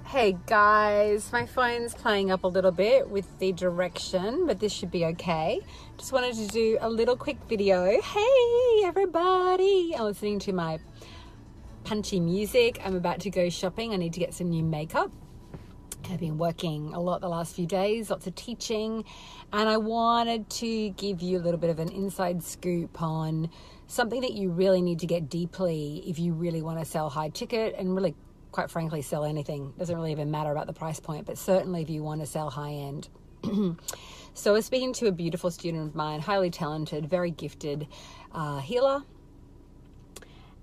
Hey guys, my phone's playing up a little bit with the direction, but this should be okay. Just wanted to do a little quick video. Hey everybody, I'm listening to my punchy music. I'm about to go shopping. I need to get some new makeup. I've been working a lot the last few days, lots of teaching, and I wanted to give you a little bit of an inside scoop on something that you really need to get deeply if you really want to sell high ticket and really, quite frankly, sell anything. Doesn't really even matter about the price point, but certainly if you want to sell high end. So I was speaking to a beautiful student of mine, highly talented, very gifted healer.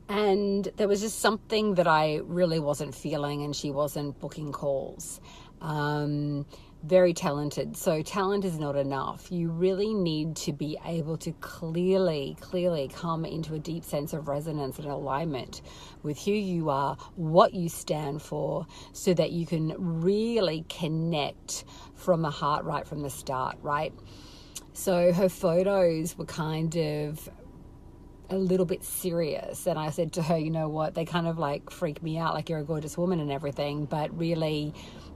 And there was just something that I really wasn't feeling, and she wasn't booking calls. Very talented. So talent is not enough. You really need to be able to clearly come into a deep sense of resonance and alignment with who you are, what you stand for, so that you can really connect from the heart right from the start, right? So her photos were kind of a little bit serious, and I said to her, you know what, they kind of like freak me out, like you're a gorgeous woman and everything, but really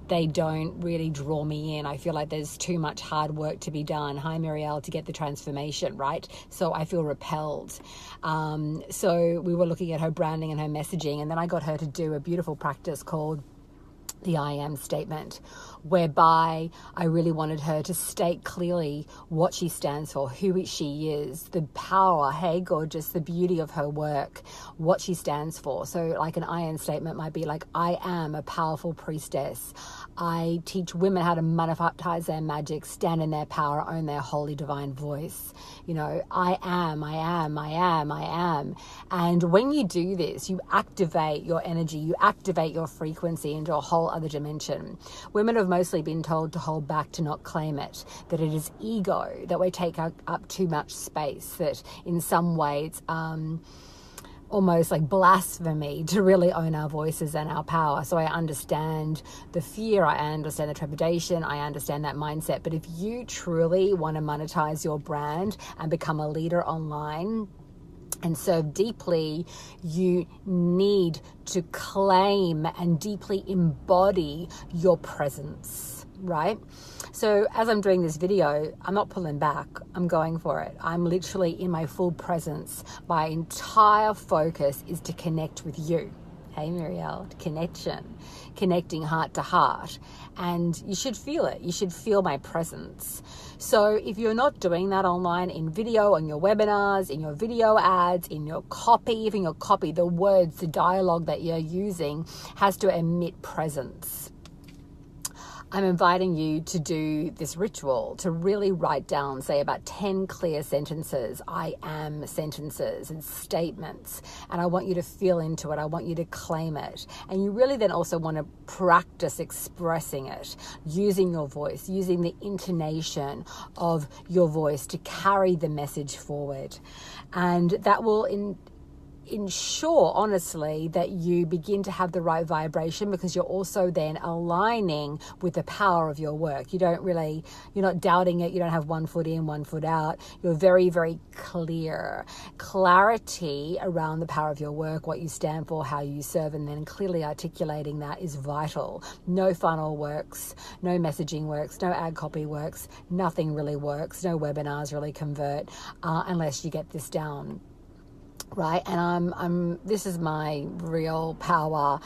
they don't really draw me in. I feel like there's too much hard work to be done, hi Muriel, to get the transformation, right? So I feel repelled. So we were looking at her branding and her messaging, and then I got her to do a beautiful practice called the I am statement, whereby I really wanted her to state clearly what she stands for, who she is, the power, hey gorgeous, the beauty of her work, what she stands for. So like an I am statement might be like, I am a powerful priestess. I teach women how to monetize their magic, stand in their power, own their holy divine voice. You know, I am. And when you do this, you activate your energy, you activate your frequency into a whole other dimension. Women have mostly been told to hold back, to not claim it, that it is ego, that we take up too much space, that in some ways almost like blasphemy to really own our voices and our power. So I understand the fear, I understand the trepidation, I understand that mindset. But if you truly want to monetize your brand and become a leader online and serve deeply, you need to claim and deeply embody your presence, right? So as I'm doing this video, I'm not pulling back. I'm going for it. I'm literally in my full presence. My entire focus is to connect with you. Hey, Muriel, connecting heart to heart. And you should feel it. You should feel my presence. So if you're not doing that online, in video, on your webinars, in your video ads, in your copy, even your copy, the words, the dialogue that you're using has to emit presence. I'm inviting you to do this ritual, to really write down, say, about 10 clear sentences, I am sentences and statements. And I want you to feel into it. I want you to claim it. And you really then also want to practice expressing it, using your voice, using the intonation of your voice to carry the message forward. And that will ensure, honestly, that you begin to have the right vibration, because you're also then aligning with the power of your work. You're not doubting it. You don't have one foot in, one foot out. You're very, very clear. Clarity around the power of your work, what you stand for, how you serve, and then clearly articulating that is vital. No funnel works, no messaging works, no ad copy works, nothing really works, no webinars really convert unless you get this down. Right, and this is my real power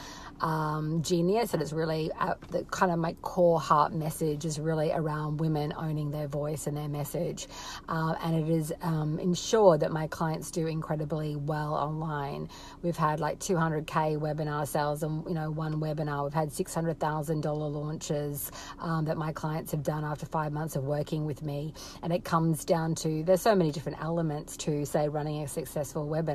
genius, and it's really the kind of my core heart message is really around women owning their voice and their message, and it is ensured that my clients do incredibly well online. We've had like 200k webinar sales, and one webinar we've had $600,000 launches that my clients have done after 5 months of working with me. And it comes down to, there's so many different elements to, say, running a successful webinar,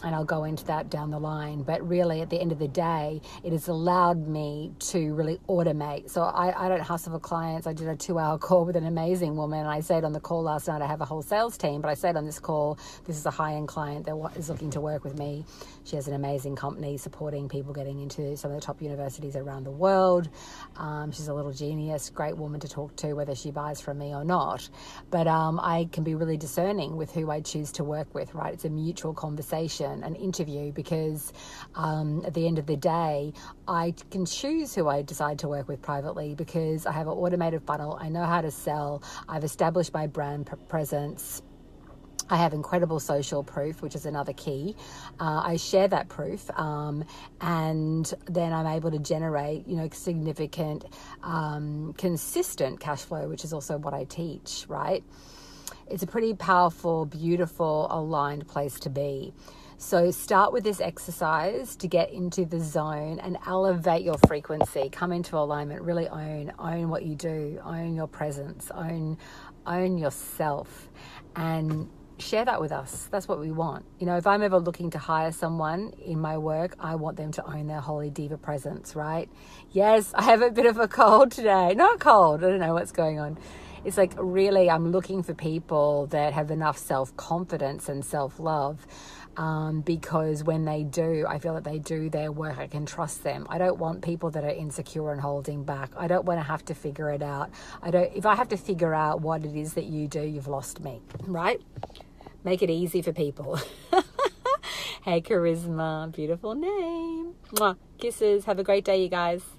and I'll go into that down the line. But really, at the end of the day, it has allowed me to really automate. So I don't hustle for clients. I did a 2-hour call with an amazing woman, and I said on the call last night, I have a whole sales team, but I said on this call, this is a high-end client that is looking to work with me. She has an amazing company supporting people getting into some of the top universities around the world. She's a little genius, great woman to talk to, whether she buys from me or not. But I can be really discerning with who I choose to work with, right? It's a mutual conversation. conversation, an interview, because at the end of the day, I can choose who I decide to work with privately because I have an automated funnel. I know how to sell. I've established my brand presence. I have incredible social proof, which is another key. I share that proof, and then I'm able to generate, significant, consistent cash flow, which is also what I teach, right? It's a pretty powerful, beautiful, aligned place to be. So start with this exercise to get into the zone and elevate your frequency. Come into alignment, really own what you do, own your presence, own yourself, and share that with us. That's what we want. If I'm ever looking to hire someone in my work, I want them to own their holy diva presence, right? Yes, I have a bit of a cold today. Not cold, I don't know what's going on. It's like, really, I'm looking for people that have enough self-confidence and self-love, because when they do, I feel that they do their work, I can trust them. I don't want people that are insecure and holding back. I don't want to have to figure it out. If I have to figure out what it is that you do, you've lost me, right? Make it easy for people. Hey, Charisma, beautiful name. Mwah. Kisses. Have a great day, you guys.